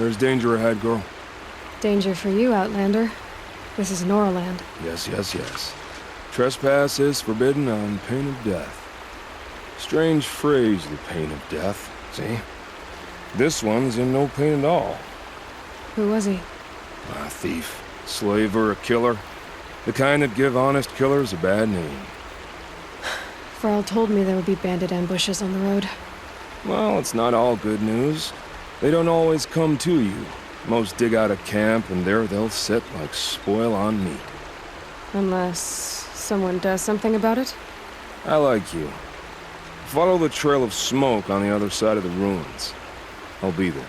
There's danger ahead, girl. Danger for you, Outlander. This is Norland. Yes, yes, yes. Trespass is forbidden on pain of death. Strange phrase, the pain of death, see? This one's in no pain at all. Who was he? A thief, slave, or a killer. The kind that give honest killers a bad name. Frau told me there would be bandit ambushes on the road. Well, it's not all good news. They don't always come to you. Most dig out a camp, and there they'll sit like spoil on meat. Unless someone does something about it? I like you. Follow the trail of smoke on the other side of the ruins. I'll be there.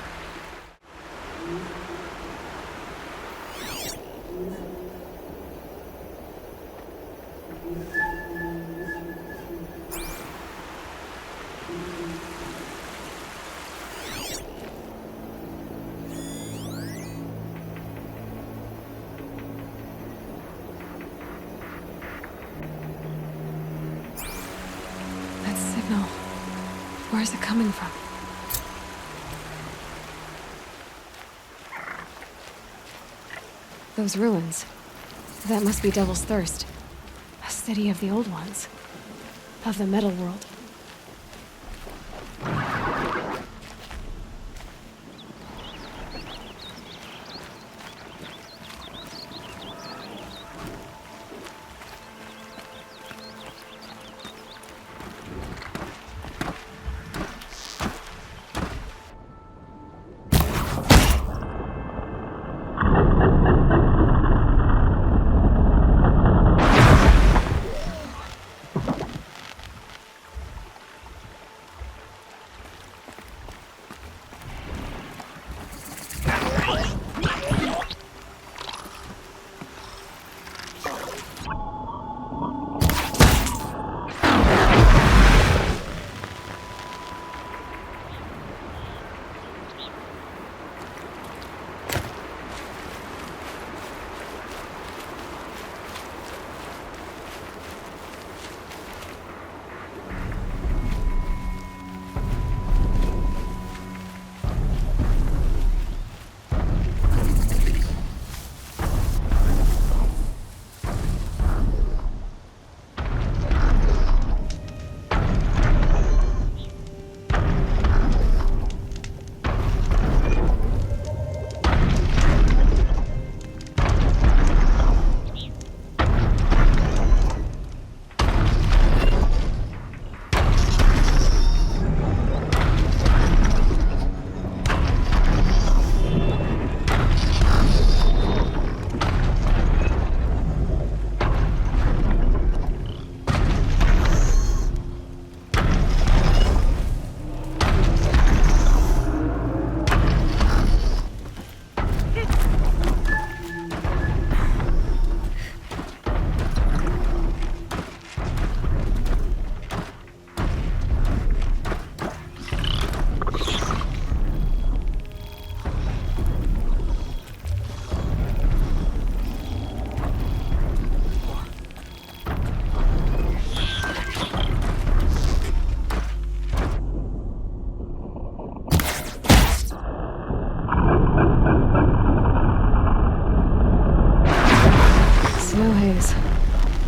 That signal. Where is it coming from? Those ruins. That must be Devil's Thirst. A city of the old ones. Of the metal world.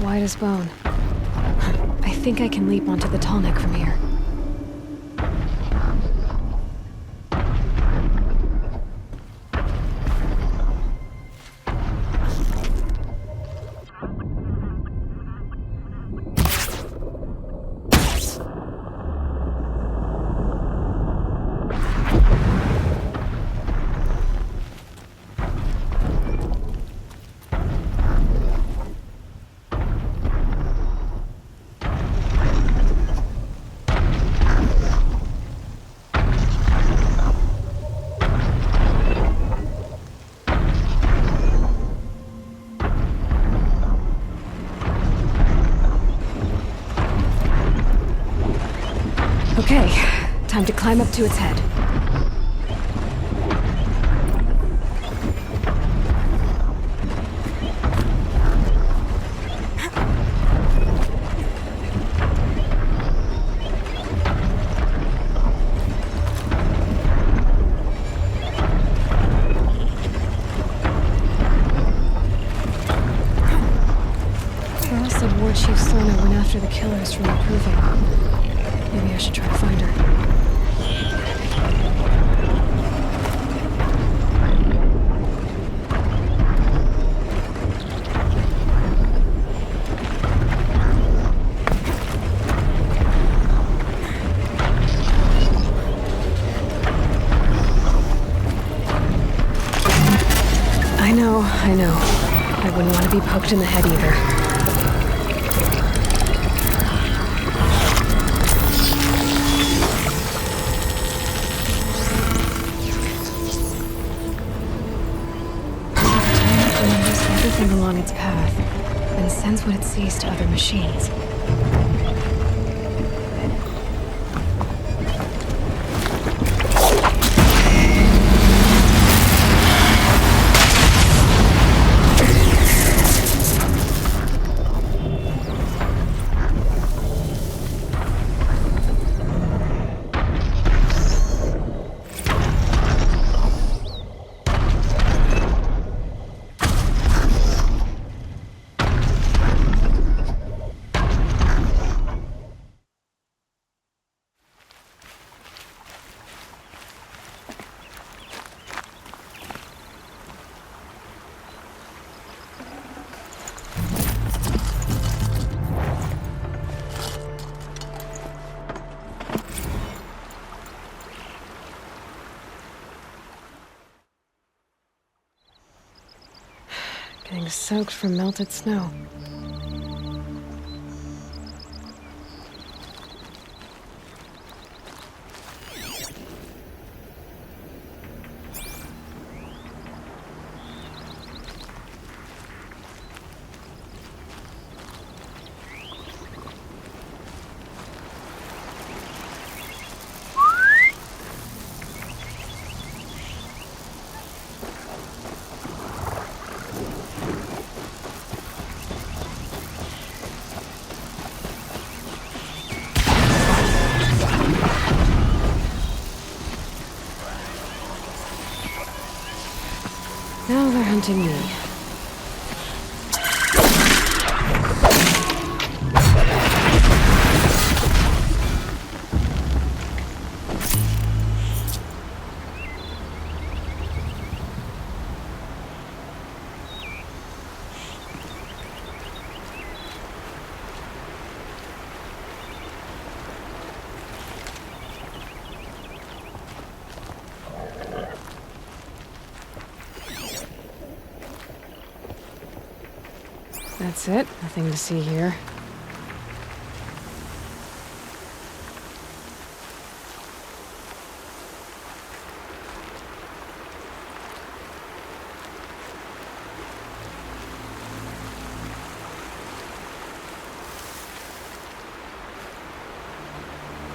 White as bone. I think I can leap onto the Tallneck from here. Okay, time to climb up to its head. when Chief Sona went after the killers from the Proving. Maybe I should try to find her. I know. I wouldn't want to be poked in the head either. Tallneck remembers everything along its path, and sends what it sees to other machines. Getting soaked from melted snow. Now they're hunting me. That's it. Nothing to see here.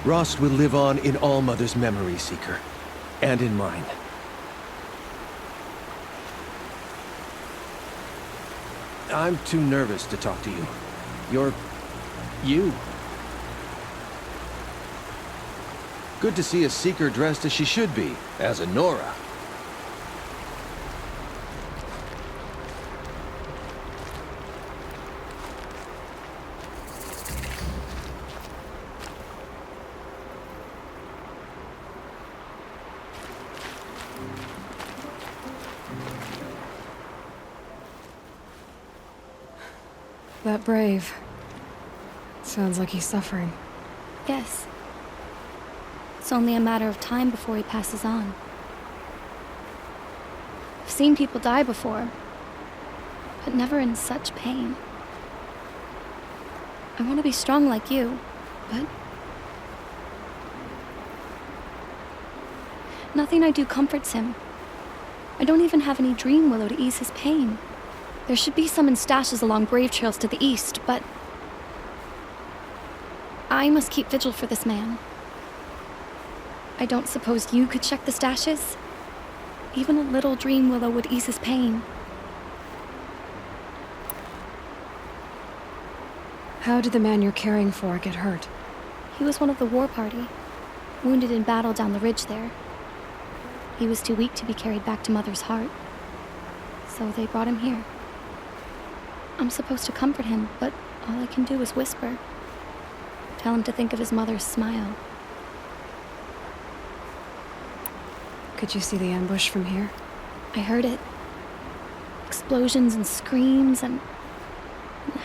Rost will live on in All Mother's memory, Seeker. And in mine. I'm too nervous to talk to you. You're... you. Good to see a Seeker dressed as she should be, as a Nora. That brave. Sounds like he's suffering. Yes. It's only a matter of time before he passes on. I've seen people die before, but never in such pain. I want to be strong like you, but... nothing I do comforts him. I don't even have any dream willow to ease his pain. There should be some in stashes along grave trails to the east, but... I must keep vigil for this man. I don't suppose you could check the stashes? Even a little dream willow would ease his pain. How did the man you're caring for get hurt? He was one of the war party, wounded in battle down the ridge there. He was too weak to be carried back to Mother's heart, so they brought him here. I'm supposed to comfort him, but All I can do is whisper. Tell him to think of his mother's smile. Could you see the ambush from here? I heard it. Explosions and screams and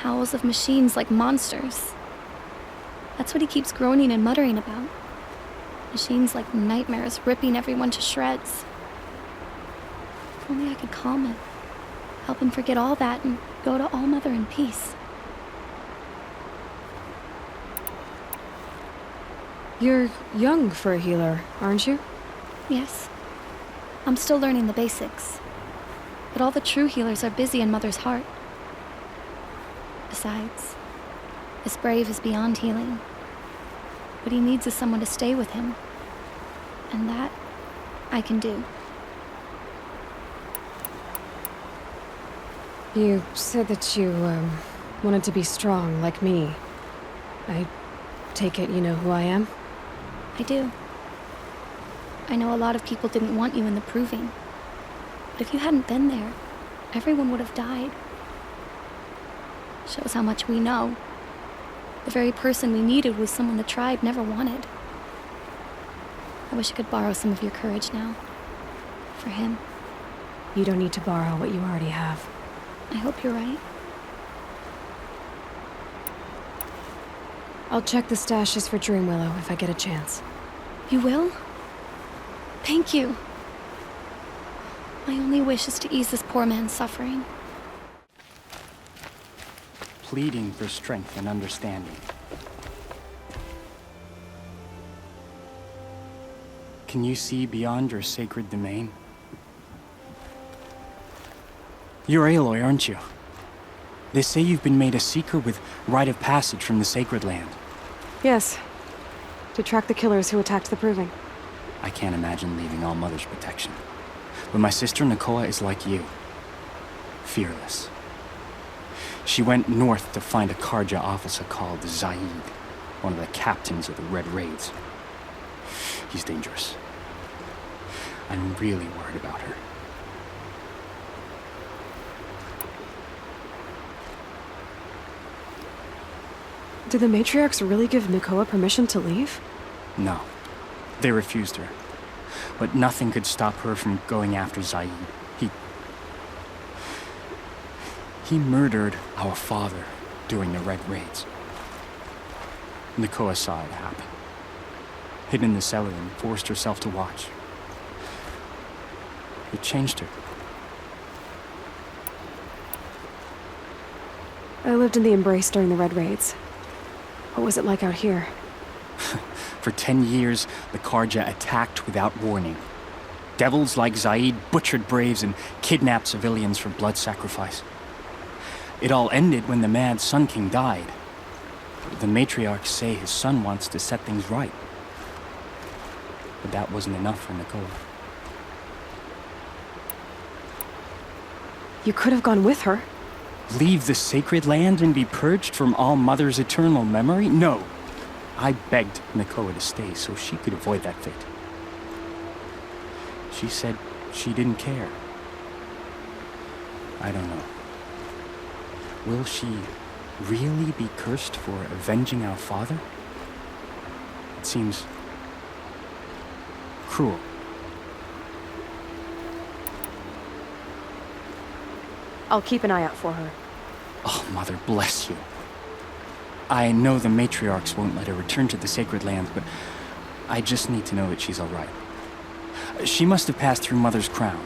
howls of machines like monsters. That's what he keeps groaning and muttering about. Machines like nightmares ripping everyone to shreds. If only I could calm him. Help him forget all that and go to All Mother in peace. You're young for a healer, aren't you? Yes. I'm still learning the basics. But all the true healers are busy in Mother's heart. Besides, this brave is beyond healing. What he needs is someone to stay with him. And that, I can do. You said that you, wanted to be strong, like me. I take it you know who I am? I do. I know a lot of people didn't want you in the Proving. But if you hadn't been there, everyone would have died. Shows how much we know. The very person we needed was someone the tribe never wanted. I wish I could borrow some of your courage now. For him. You don't need to borrow what you already have. I hope you're right. I'll check the stashes for Dreamwillow if I get a chance. You will? Thank you. My only wish is to ease this poor man's suffering. Pleading for strength and understanding. Can you see beyond your sacred domain? You're Aloy, aren't you? They say you've been made a seeker with rite of passage from the sacred land. Yes. To track the killers who attacked the Proving. I can't imagine leaving All Mother's protection. But my sister Nakoa is like you. Fearless. She went north to find a Karja officer called Zaid, one of the captains of the Red Raids. He's dangerous. I'm really worried about her. Did the matriarchs really give Nakoa permission to leave? No. They refused her. But nothing could stop her from going after Zaid. He murdered our father during the Red Raids. Nakoa saw it happen. Hid in the cellar and forced herself to watch. It changed her. I lived in the Embrace during the Red Raids. What was it like out here? For 10 years, the Karja attacked without warning. Devils like Zaid butchered braves and kidnapped civilians for blood sacrifice. It all ended when the mad Sun King died. The matriarchs say his son wants to set things right. But that wasn't enough for Nakoa. You could have gone with her. Leave the sacred land and be purged from All Mother's eternal memory? No. I begged Nakoa to stay so she could avoid that fate. She said she didn't care. I don't know. Will she really be cursed for avenging our father? It seems cruel. I'll keep an eye out for her. Oh, Mother bless you. I know the matriarchs won't let her return to the sacred lands, but I just need to know that she's all right. She must have passed through Mother's crown.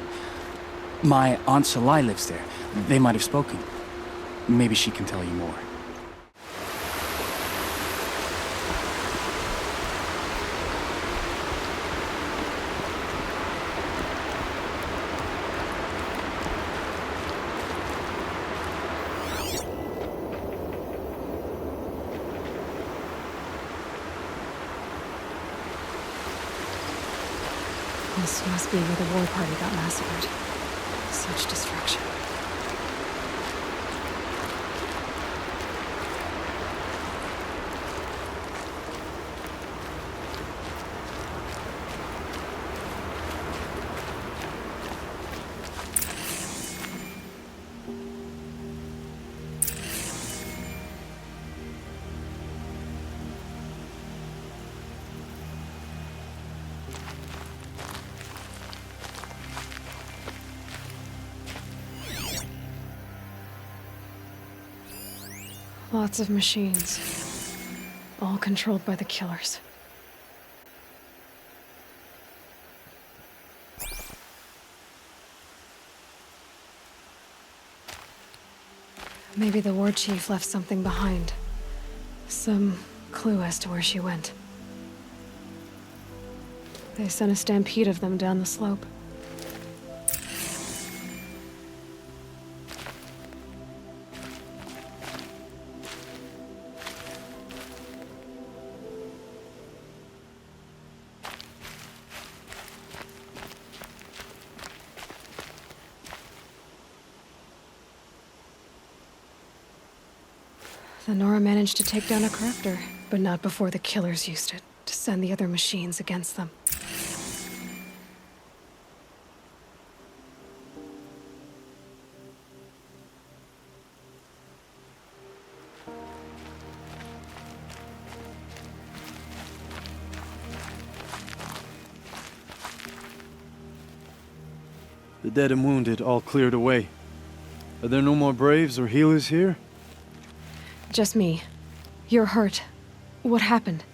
My Aunt Salai lives there. They might have spoken. Maybe she can tell you more. This must be where the war party got massacred. Such destruction. Lots of machines. All controlled by the killers. Maybe the war chief left something behind. Some clue as to where she went. They sent a stampede of them down the slope. The Nora managed to take down a crafter, but not before the killers used it to send the other machines against them. The dead and wounded all cleared away. Are there no more braves or healers here? Just me. You're hurt. What happened?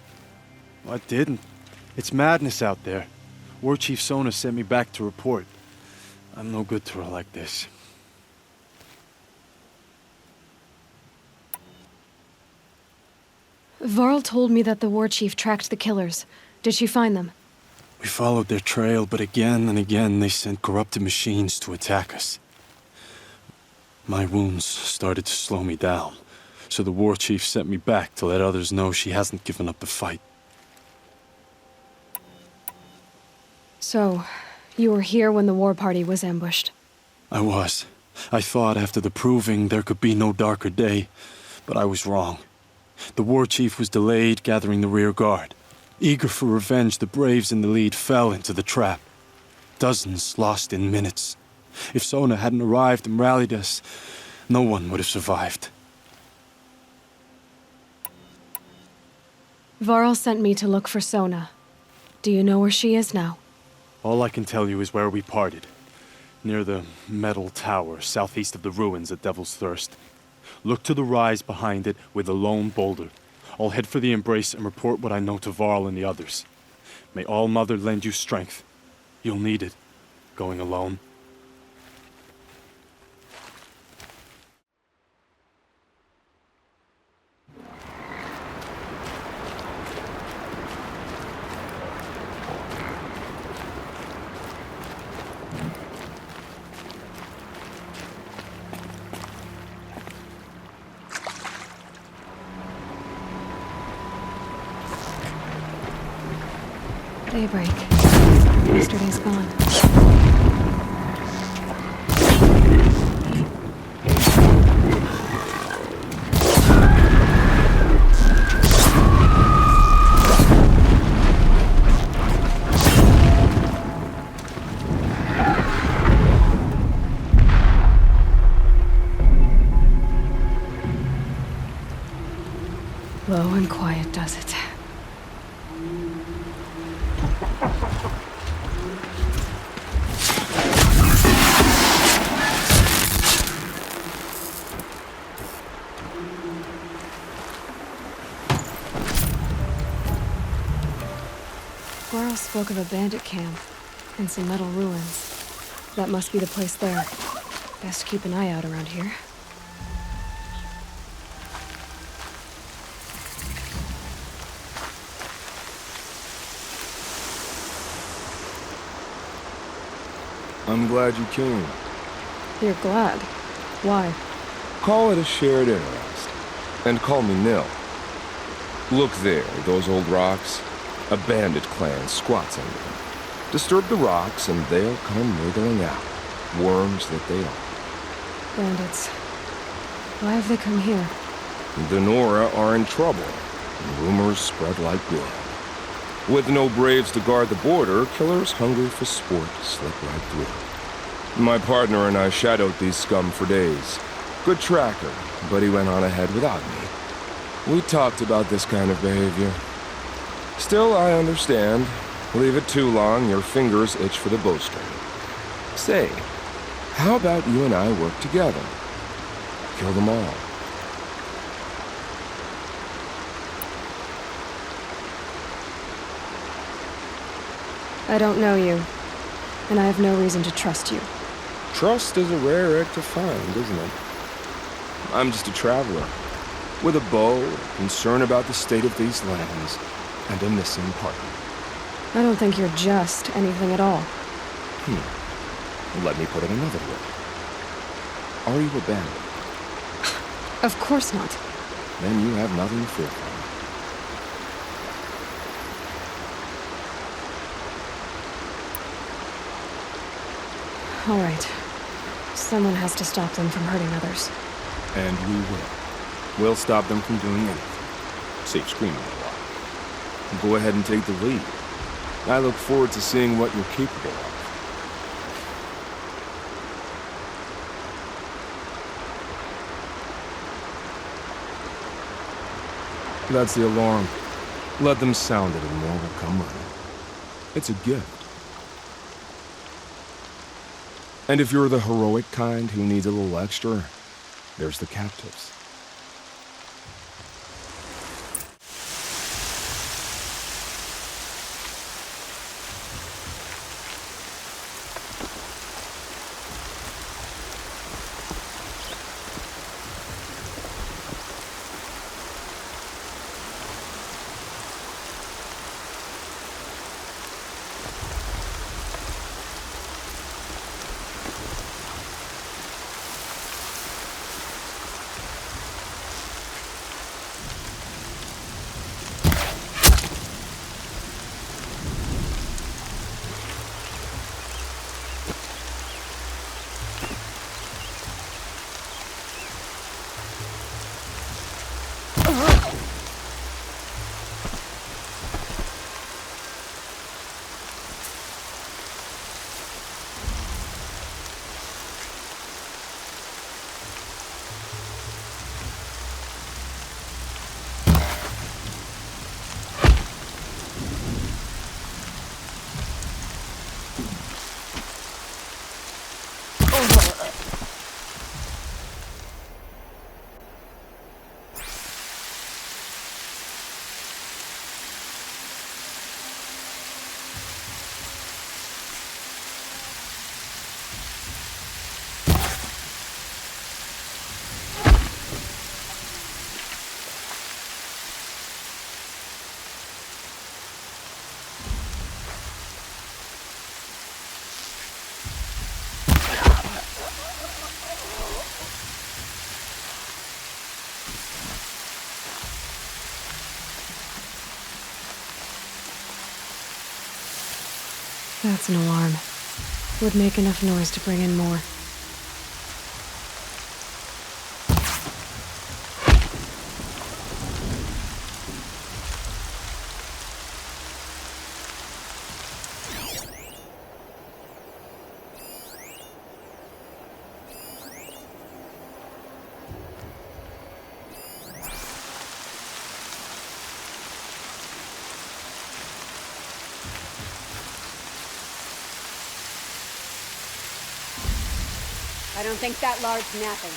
I didn't. It's madness out there. War Chief Sona sent me back to report. I'm no good to her like this. Varl told me that the war chief tracked the killers. Did she find them? We followed their trail, but again and again they sent corrupted machines to attack us. My wounds started to slow me down, so the war chief sent me back to let others know she hasn't given up the fight. So, you were here when the war party was ambushed? I was. I thought after the proving there could be no darker day, but I was wrong. The war chief was delayed gathering the rear guard. Eager for revenge, the braves in the lead fell into the trap. Dozens lost in minutes. If Sona hadn't arrived and rallied us, no one would have survived. Varl sent me to look for Sona. Do you know where she is now? All I can tell you is where we parted. Near the metal tower, southeast of the ruins at Devil's Thirst. Look to the rise behind it with a lone boulder. I'll head for the embrace and report what I know to Varl and the others. May All Mother lend you strength. You'll need it, going alone. Daybreak. Yesterday's gone. Low and quiet does it. Varl spoke of a bandit camp and some metal ruins. That must be the place there. Best keep an eye out around here. I'm glad you came. You're glad. Why? Call it a shared interest. And call me Nil. Look there, those old rocks. A bandit clan squats under them. Disturb the rocks and they'll come wriggling out. Worms that they are. Bandits. Why have they come here? The Nora are in trouble. And rumors spread like wind. With no braves to guard the border, killers hungry for sport slip right through. My partner and I shadowed these scum for days. Good tracker, but he went on ahead without me. We talked about this kind of behavior. Still, I understand. Leave it too long, your fingers itch for the bowstring. Say, how about you and I work together? Kill them all. I don't know you, and I have no reason to trust you. Trust is a rare egg to find, isn't it? I'm just a traveler, with a bow, concern about the state of these lands, and a missing partner. I don't think you're just anything at all. Let me put it another way. Are you a bandit? Of course not. Then you have nothing to fear from me. All right. Someone has to stop them from hurting others. And we will. We'll stop them from doing anything. Save screaming a while. Go ahead and take the lead. I look forward to seeing what you're capable of. That's the alarm. Let them sound it and more will come running. It's a gift. And if you're the heroic kind who needs a little extra, there's the captives. That's an alarm. Would make enough noise to bring in more. I don't think that lard's napping.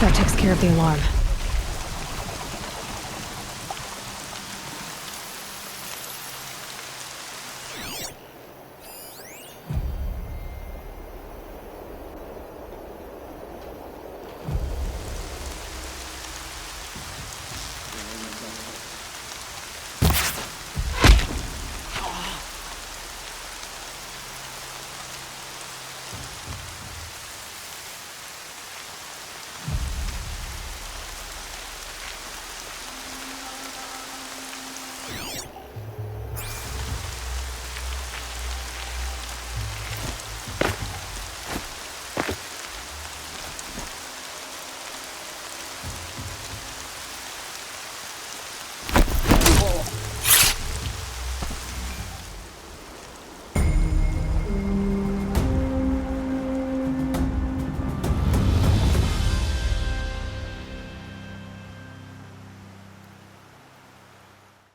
That takes care of the alarm.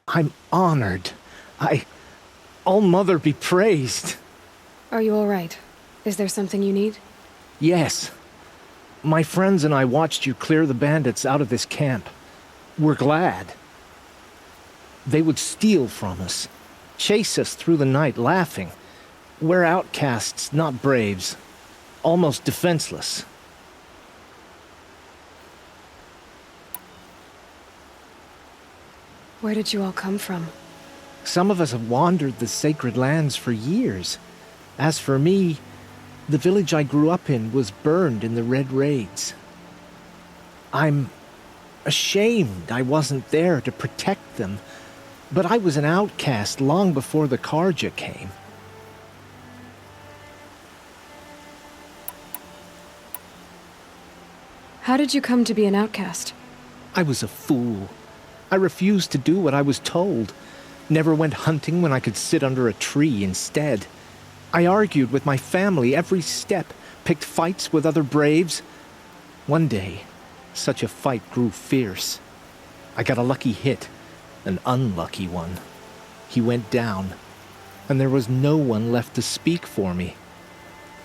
I'm honored. All-Mother be praised. Are you all right? Is there something you need? Yes. My friends and I watched you clear the bandits out of this camp. We're glad. They would steal from us, chase us through the night laughing. We're outcasts, not braves. Almost defenseless. Where did you all come from? Some of us have wandered the sacred lands for years. As for me, the village I grew up in was burned in the Red Raids. I'm ashamed I wasn't there to protect them, but I was an outcast long before the Carja came. How did you come to be an outcast? I was a fool. I refused to do what I was told. Never went hunting when I could sit under a tree instead. I argued with my family every step, picked fights with other braves. One day, such a fight grew fierce. I got a lucky hit, an unlucky one. He went down, and there was no one left to speak for me.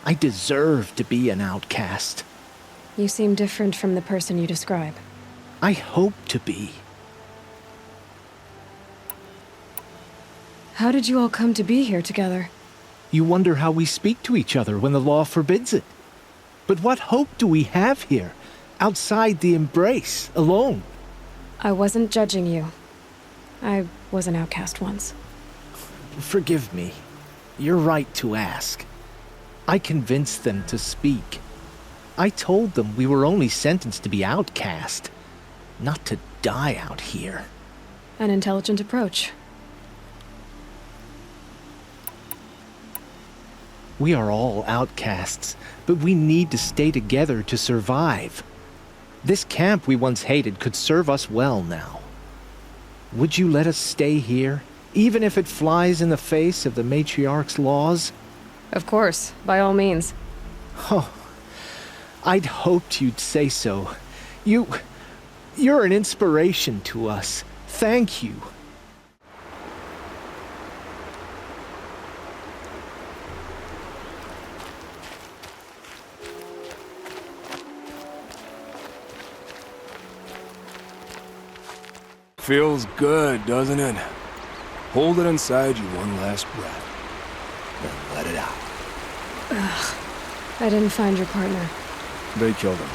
I deserved to be an outcast. You seem different from the person you describe. I hope to be. How did you all come to be here together? You wonder how we speak to each other when the law forbids it. But what hope do we have here, outside the embrace, alone? I wasn't judging you. I was an outcast once. Forgive me. You're right to ask. I convinced them to speak. I told them we were only sentenced to be outcast, not to die out here. An intelligent approach. We are all outcasts, but we need to stay together to survive. This camp we once hated could serve us well now. Would you let us stay here, even if it flies in the face of the matriarch's laws? Of course, by all means. Oh, I'd hoped you'd say so. You're an inspiration to us. Thank you. Feels good, doesn't it? Hold it inside you one last breath. Then let it out. I didn't find your partner. They killed him.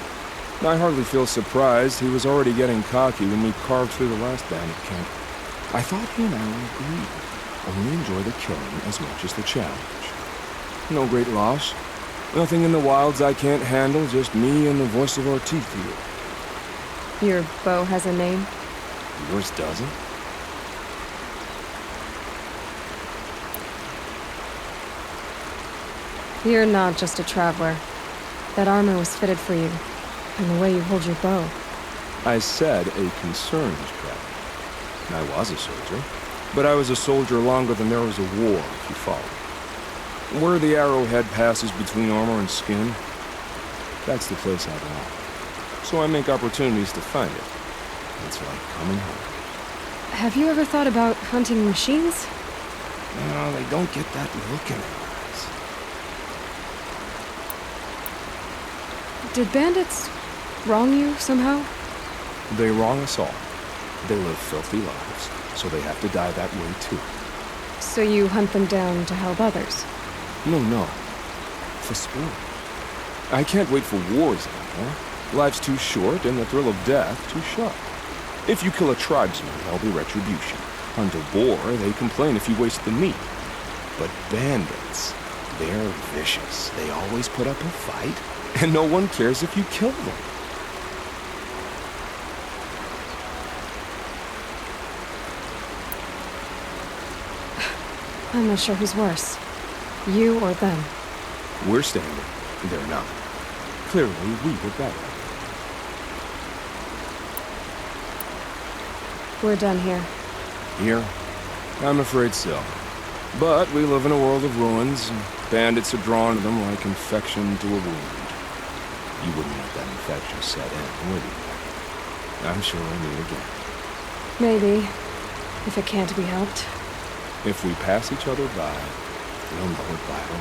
I hardly feel surprised. He was already getting cocky when we carved through the last bandit camp. I thought he and I would agree. Only enjoy the killing as much as the challenge. No great loss. Nothing in the wilds I can't handle, just me and the voice of our teeth here. Your bow has a name? Yours doesn't? You're not just a traveler. That armor was fitted for you, and the way you hold your bow. I said a concerned traveler. I was a soldier, but I was a soldier longer than there was a war, if you follow. Where the arrowhead passes between armor and skin, that's the place I belong. So I make opportunities to find it. It's like coming home. Have you ever thought about hunting machines? No, they don't get that look in their eyes. Did bandits wrong you somehow? They wrong us all. They live filthy lives, so they have to die that way too. So you hunt them down to help others? No. For sport. I can't wait for wars anymore. Life's too short and the thrill of death too sharp. If you kill a tribesman, there'll be retribution. Hunt a boar, they complain if you waste the meat. But bandits, they're vicious. They always put up a fight, and no one cares if you kill them. I'm not sure who's worse. You or them. We're standing. They're not. Clearly, we were better. We're done here. Here? I'm afraid so. But we live in a world of ruins, and bandits are drawn to them like infection to a wound. You wouldn't let that infection set in, would you? I'm sure we'll meet again. Maybe. If it can't be helped. If we pass each other by, we'll know it vital.